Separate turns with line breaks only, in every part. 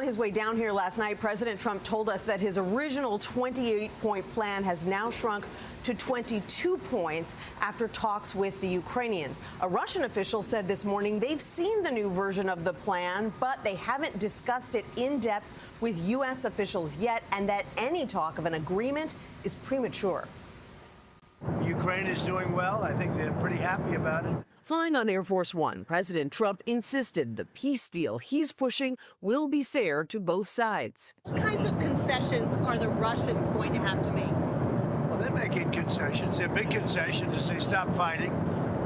his way down here last night, President Trump told us that his original 28-point plan has now shrunk to 22 points after talks with the Ukrainians. A Russian official said this morning they've seen the new version of the plan, but they haven't discussed it in depth with U.S. officials yet, and that any talk of an agreement is premature.
Ukraine is doing well. I think they're pretty happy about it.
Flying on Air Force One, President Trump insisted the peace deal he's pushing will be fair to both sides.
What kinds of concessions are the Russians going to have to make?
Well, they're making concessions. Their big concession is they stop fighting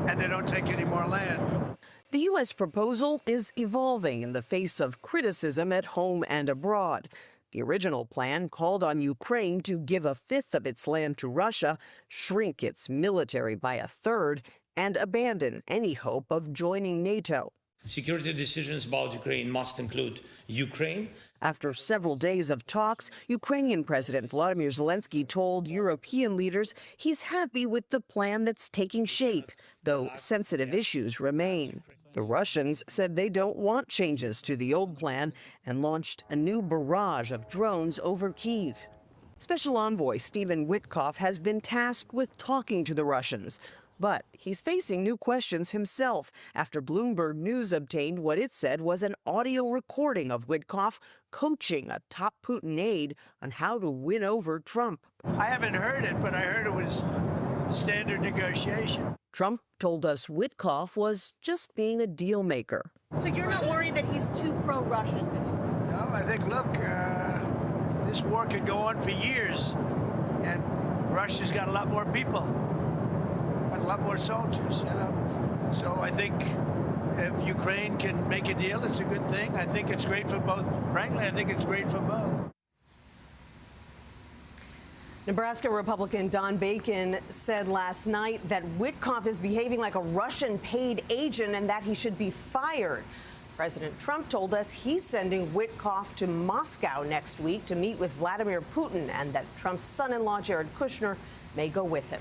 and they don't take any more land.
The U.S. proposal is evolving in the face of criticism at home and abroad. The original plan called on Ukraine to give a fifth of its land to Russia, shrink its military by a third, and abandon any hope of joining NATO.
Security decisions about Ukraine must include Ukraine.
After several days of talks, Ukrainian President Volodymyr Zelensky told European leaders he's happy with the plan that's taking shape, though sensitive issues remain. The Russians said they don't want changes to the old plan and launched a new barrage of drones over Kyiv. Special Envoy Stephen Witkoff has been tasked with talking to the Russians, but he's facing new questions himself after Bloomberg News obtained what it said was an audio recording of Witkoff coaching a top Putin aide on how to win over Trump.
I haven't heard it, but I heard it was standard negotiation.
Trump told us Witkoff was just being a deal maker.
So you're not worried that he's too pro-Russian?
No, I think, look, this war could go on for years, and Russia's got a lot more people. A lot more soldiers, you know. So I think if Ukraine can make a deal, it's a good thing. I think it's great for both. Frankly, I think it's great for both.
Nebraska Republican Don Bacon said last night that Witkoff is behaving like a Russian paid agent and that he should be fired. President Trump told us he's sending Witkoff to Moscow next week to meet with Vladimir Putin and that Trump's son-in-law, Jared Kushner, may go with him.